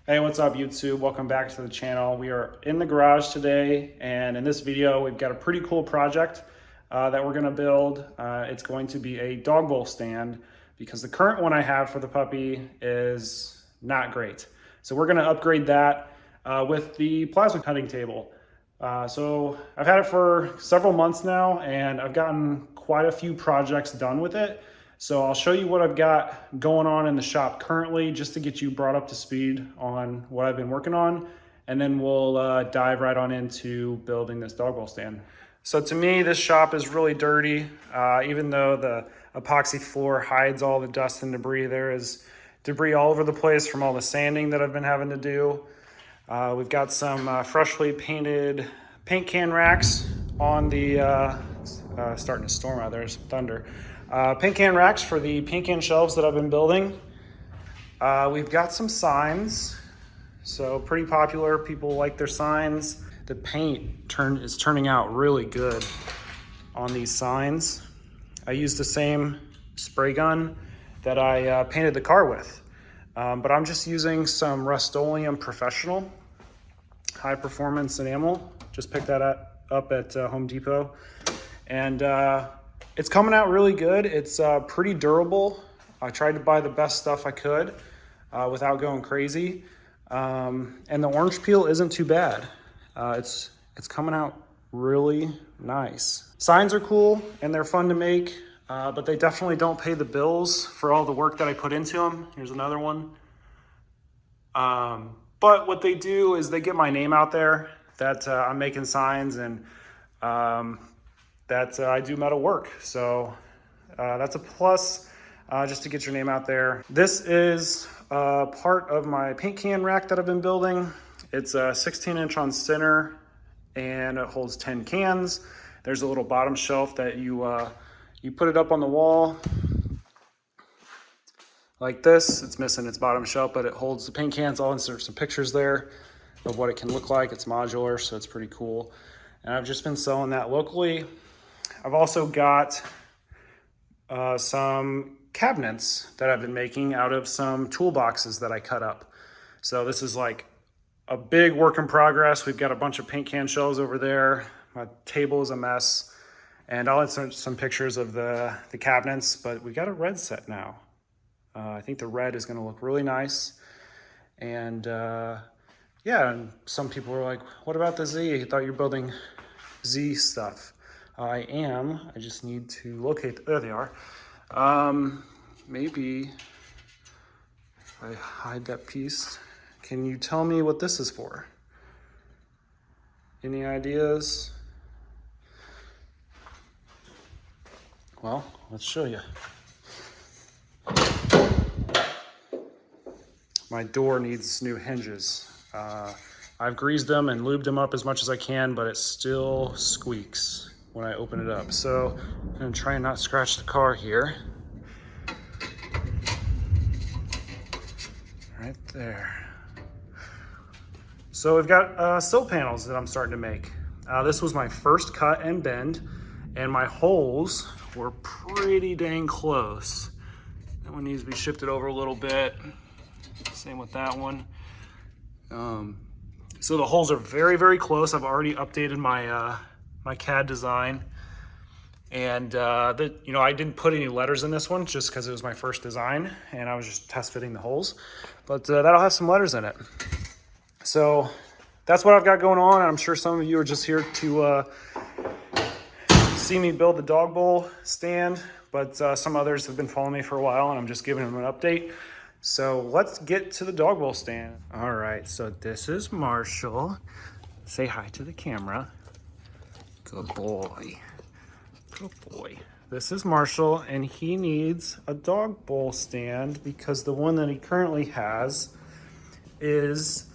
Hey, what's up YouTube? Welcome back to the channel. We are in the garage today, and in this video we've got a pretty cool project that we're going to build. It's going to be a dog bowl stand because the current one I have for the puppy is not great. So we're going to upgrade that with the plasma cutting table. So I've had it for several months now, and I've gotten quite a few projects done with it. So I'll show you what I've got going on in the shop currently, just to get you brought up to speed on what I've been working on. And then we'll dive right on into building this dog bowl stand. So to me, this shop is really dirty. Even though the epoxy floor hides all the dust and debris, there is debris all over the place from all the sanding that I've been having to do. We've got some freshly painted paint can racks on the, starting to storm out, there's thunder. Paint can racks for the paint can shelves that I've been building. We've got some signs, so pretty popular. People like their signs. The paint is turning out really good on these signs. I used the same spray gun that I painted the car with, but I'm just using some Rust-Oleum Professional high performance enamel. Just picked that up at Home Depot, and it's coming out really good. It's pretty durable. I tried to buy the best stuff I could without going crazy. And the orange peel isn't too bad. It's coming out really nice. Signs are cool and they're fun to make, but they definitely don't pay the bills for all the work that I put into them. Here's another one. But what they do is they get my name out there that I'm making signs, and that I do metal work. So that's a plus, just to get your name out there. This is part of my paint can rack that I've been building. It's a 16-inch on center, and it holds 10 cans. There's a little bottom shelf that you put it up on the wall like this. It's missing its bottom shelf, but it holds the paint cans. I'll insert some pictures there of what it can look like. It's modular, so it's pretty cool. And I've just been selling that locally. I've also got some cabinets that I've been making out of some toolboxes that I cut up. So this is like a big work in progress. We've got a bunch of paint can shelves over there. My table is a mess. And I'll insert some pictures of the cabinets, but we got a red set now. I think the red is gonna look really nice. And yeah, and some people were like, what about the Z? I thought you were building Z stuff. I am. I just need to locate. There they are. Maybe if I hide that piece, can you tell me what this is for? Any ideas? Well, let's show you. My door needs new hinges. I've greased them and lubed them up as much as I can, but it still squeaks when I open it up. So I'm gonna try and not scratch the car here. Right there. So we've got sill panels that I'm starting to make. This was my first cut and bend, and my holes were pretty dang close. That one needs to be shifted over a little bit. Same with that one. So the holes are very, very close. I've already updated my my CAD design, and I didn't put any letters in this one just because it was my first design and I was just test fitting the holes, but that'll have some letters in it. So that's what I've got going on. I'm sure some of you are just here to see me build the dog bowl stand, but some others have been following me for a while, and I'm just giving them an update. So let's get to the dog bowl stand. All right, so this is Marshall. Say hi to the camera. Good boy. Good boy. This is Marshall, and he needs a dog bowl stand because the one that he currently has is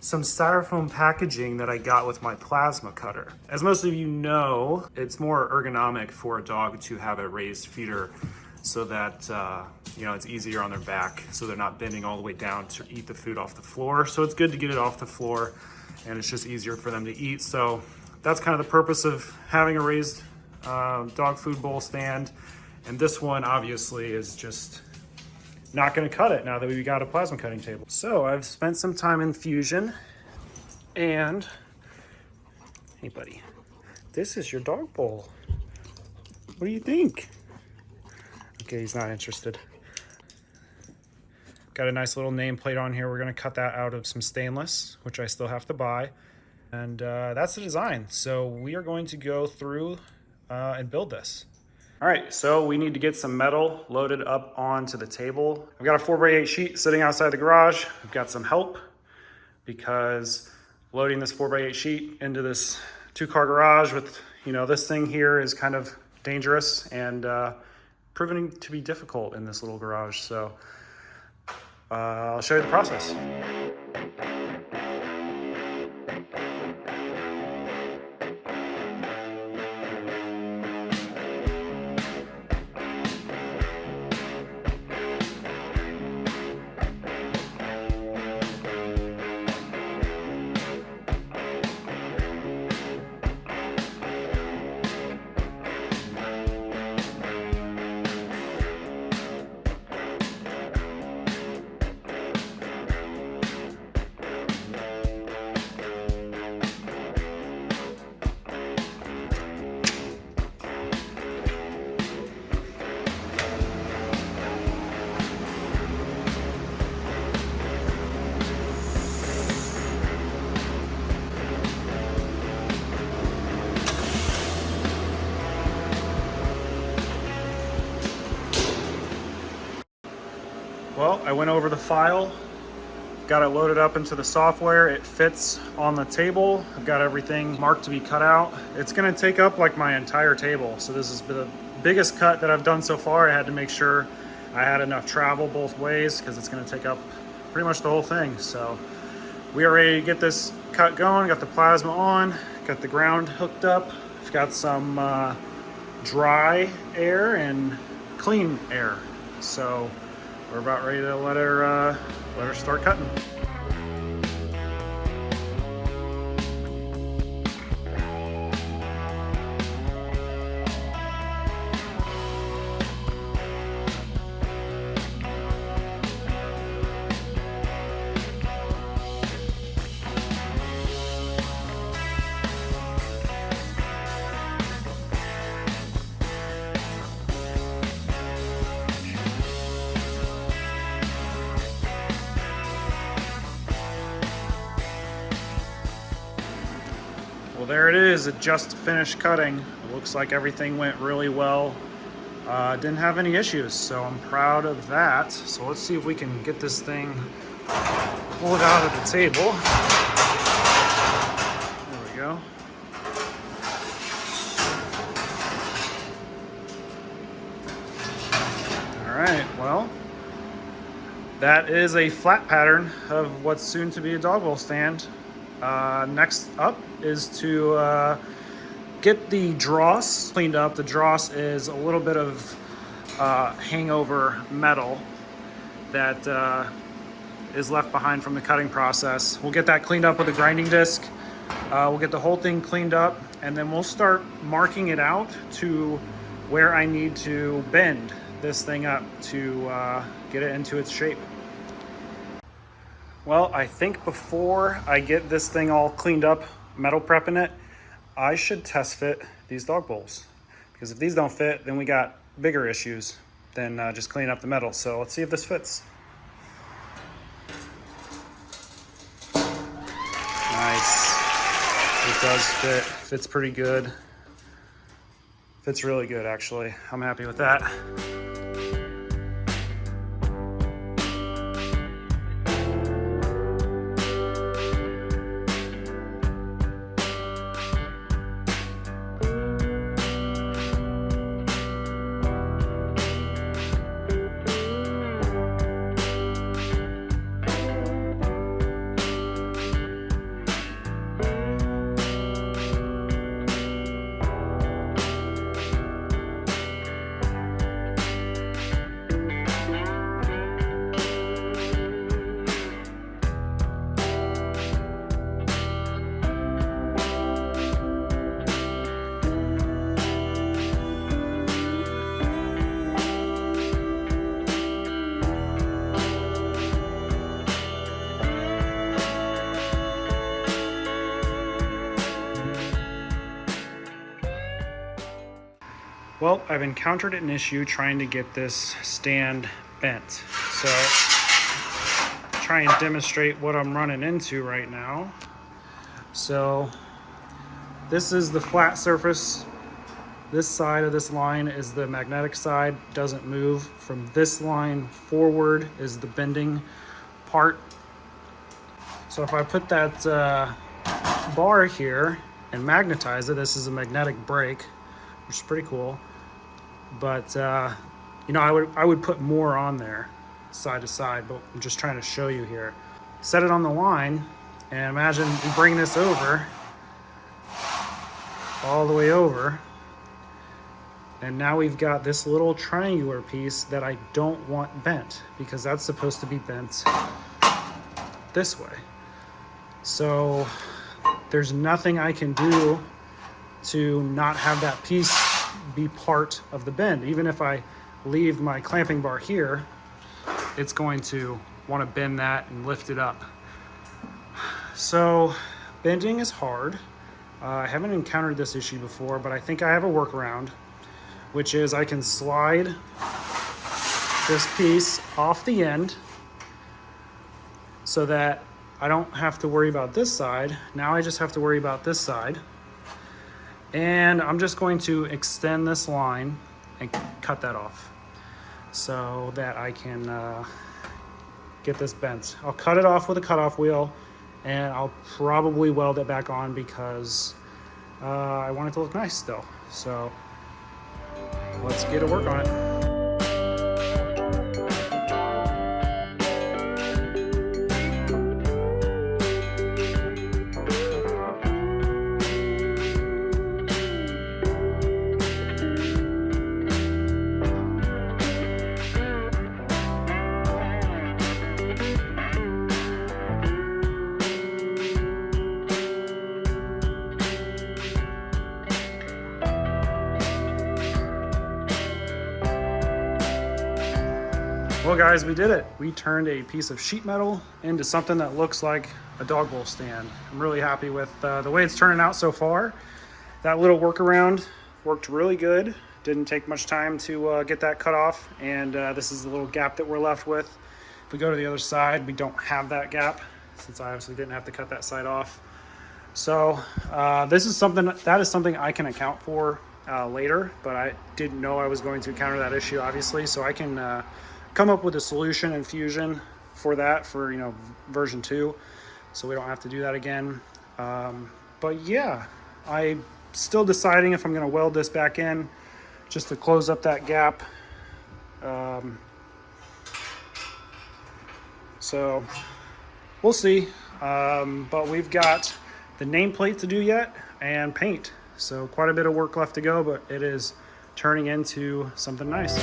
some styrofoam packaging that I got with my plasma cutter. As most of you know, it's more ergonomic for a dog to have a raised feeder so that it's easier on their back, so they're not bending all the way down to eat the food off the floor. So it's good to get it off the floor, and it's just easier for them to eat. So that's kind of the purpose of having a raised dog food bowl stand. And this one obviously is just not going to cut it now that we've got a plasma cutting table. So I've spent some time in Fusion, and hey buddy, this is your dog bowl. What do you think? Okay, he's not interested. Got a nice little nameplate on here. We're going to cut that out of some stainless, which I still have to buy. And that's the design. So we are going to go through and build this. All right, so we need to get some metal loaded up onto the table. I've got a 4x8 sheet sitting outside the garage. I've got some help because loading this 4x8 sheet into this 2-car garage with, you know, this thing here is kind of dangerous and proving to be difficult in this little garage. So I'll show you the process. Well, I went over the file, got it loaded up into the software. It fits on the table. I've got everything marked to be cut out. It's gonna take up like my entire table. So this is the biggest cut that I've done so far. I had to make sure I had enough travel both ways because it's gonna take up pretty much the whole thing. So we are ready to get this cut going. Got the plasma on, got the ground hooked up. I've got some dry air and clean air. So we're about ready to let her start cutting. Well, there it is. It just finished cutting. It looks like everything went really well. Didn't have any issues, so I'm proud of that. So let's see if we can get this thing pulled out of the table. There we go. All right, well, that is a flat pattern of what's soon to be a dog bowl stand. Next up is to get the dross cleaned up. The dross is a little bit of hangover metal that is left behind from the cutting process. We'll get that cleaned up with a grinding disc. We'll get the whole thing cleaned up, and then we'll start marking it out to where I need to bend this thing up to get it into its shape. Well, I think before I get this thing all cleaned up, metal prepping it, I should test fit these dog bowls. Because if these don't fit, then we got bigger issues than just cleaning up the metal. So let's see if this fits. Nice. It does fit. Fits pretty good. Fits really good, actually. I'm happy with that. Well, I've encountered an issue trying to get this stand bent. So try and demonstrate what I'm running into right now. So this is the flat surface. This side of this line is the magnetic side, doesn't move. From this line forward is the bending part. So if I put that bar here and magnetize it, this is a magnetic brake, which is pretty cool. But you know, I would put more on there side to side, but I'm just trying to show you here. Set it on the line and imagine you bring this over, all the way over, and now we've got this little triangular piece that I don't want bent because that's supposed to be bent this way. So there's nothing I can do to not have that piece be part of the bend. Even if I leave my clamping bar here, it's going to want to bend that and lift it up. So bending is hard. I haven't encountered this issue before, but I think I have a workaround, which is I can slide this piece off the end so that I don't have to worry about this side. Now I just have to worry about this side. And I'm just going to extend this line and cut that off so that I can get this bent. I'll cut it off with a cutoff wheel, and I'll probably weld it back on because I want it to look nice still. So let's get to work on it. Well guys, we did it. We turned a piece of sheet metal into something that looks like a dog bowl stand. I'm really happy with the way it's turning out so far. That little workaround worked really good. Didn't take much time to get that cut off, and this is the little gap that we're left with. If we go to the other side, we don't have that gap since I obviously didn't have to cut that side off. So this is something I can account for later, but I didn't know I was going to encounter that issue obviously, so I can come up with a solution in Fusion for that, for, you know, version 2, so we don't have to do that again. But yeah, I'm still deciding if I'm going to weld this back in just to close up that gap. So we'll see. But we've got the nameplate to do yet and paint, so quite a bit of work left to go, but it is turning into something nice.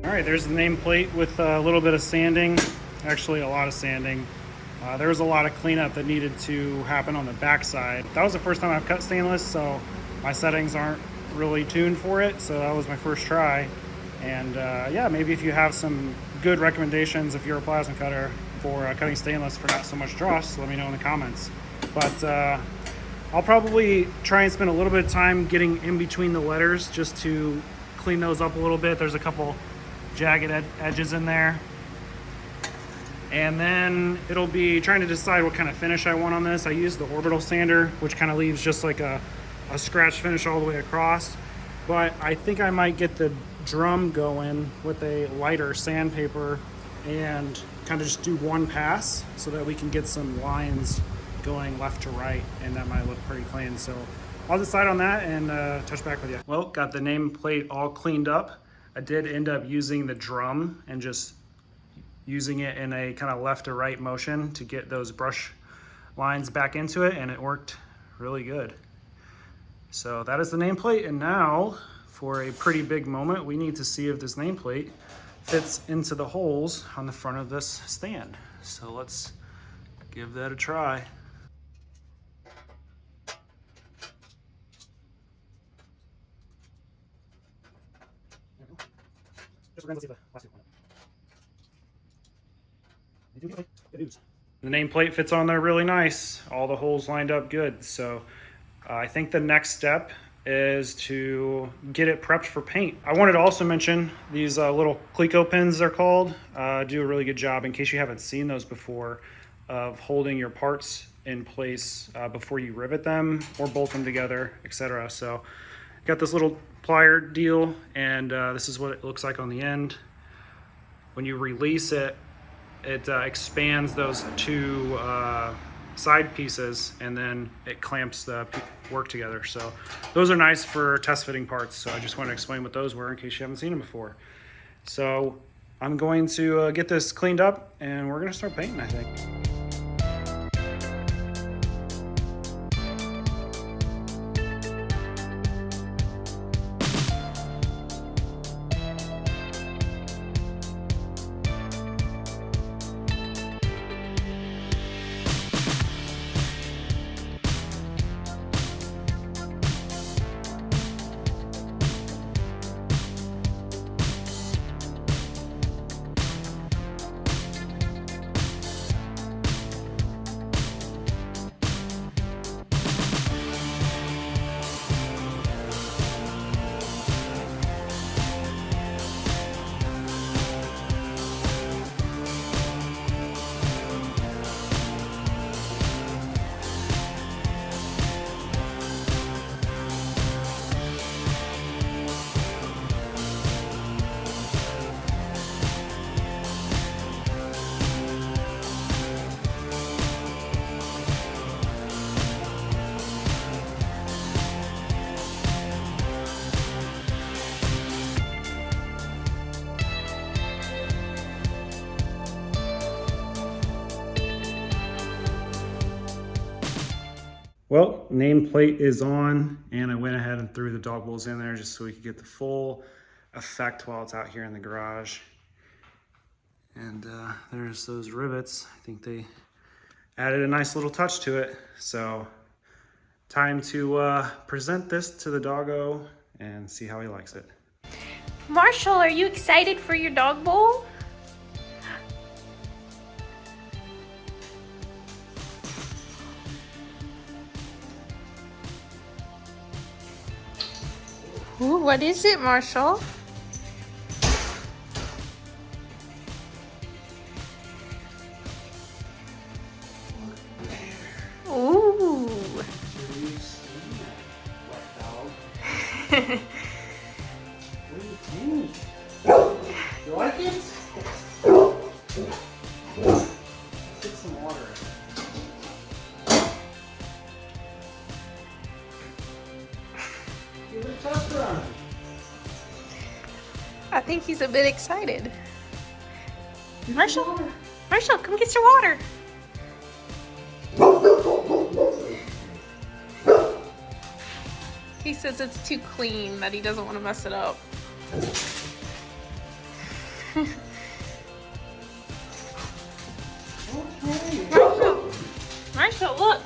All right, there's the nameplate with a little bit of sanding, actually a lot of sanding. There was a lot of cleanup that needed to happen on the back side. That was the first time I've cut stainless, so my settings aren't really tuned for it, so that was my first try. And yeah, maybe if you have some good recommendations, if you're a plasma cutter, for cutting stainless for not so much dross, let me know in the comments. But I'll probably try and spend a little bit of time getting in between the letters just to clean those up a little bit. There's a couple jagged edges in there, and then it'll be trying to decide what kind of finish I want on this. I use the orbital sander, which kind of leaves just like a scratch finish all the way across, but I think I might get the drum going with a lighter sandpaper and kind of just do one pass so that we can get some lines going left to right, and that might look pretty clean. So I'll decide on that and touch back with you. Well, got the nameplate all cleaned up. I did end up using the drum and just using it in a kind of left to right motion to get those brush lines back into it, and it worked really good. So that is the nameplate, and now for a pretty big moment, we need to see if this nameplate fits into the holes on the front of this stand. So let's give that a try. The nameplate fits on there really nice. All the holes lined up good. So I think the next step is to get it prepped for paint. I wanted to also mention these little Cleco pins, they're called, do a really good job, in case you haven't seen those before, of holding your parts in place before you rivet them or bolt them together, etc. So got this little plier deal, and this is what it looks like on the end. When you release it, it expands those two side pieces, and then it clamps the work together. So those are nice for test fitting parts. So I just want to explain what those were in case you haven't seen them before. So I'm going to get this cleaned up, and we're going to start painting, I think. Well, nameplate is on, and I went ahead and threw the dog wheels in there just so we could get the full effect while it's out here in the garage. And there's those rivets. I think they added a nice little touch to it. So time to present this to the doggo and see how he likes it. Marshall, are you excited for your dog bowl? Ooh, what is it, Marshall? Ooh. What do you think? You like it? Let's get some water in it. Give it a test run. I think he's a bit excited. Marshall, Marshall, come get your water. He says it's too clean, that he doesn't want to mess it up. Marshall, Marshall, look.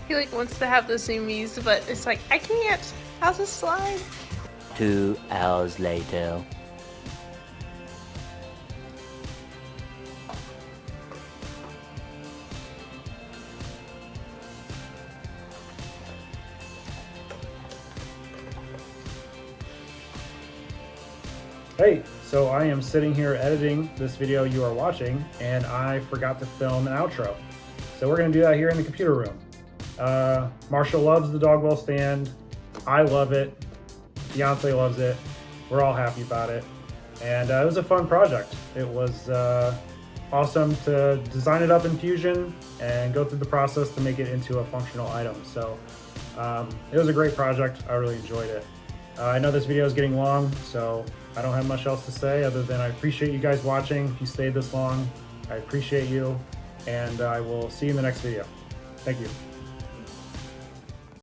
He like wants to have the zoomies, but it's like, I can't. I'll just slide. 2 hours later. Hey, so I am sitting here editing this video you are watching, and I forgot to film an outro. So we're gonna do that here in the computer room. Marshall loves the dog bowl stand. I love it. Beyonce loves it. We're all happy about it. And it was a fun project. It was awesome to design it up in Fusion and go through the process to make it into a functional item. So It was a great project. I really enjoyed it. I know this video is getting long, so I don't have much else to say other than I appreciate you guys watching. If you stayed this long, I appreciate you, and I will see you in the next video. Thank you.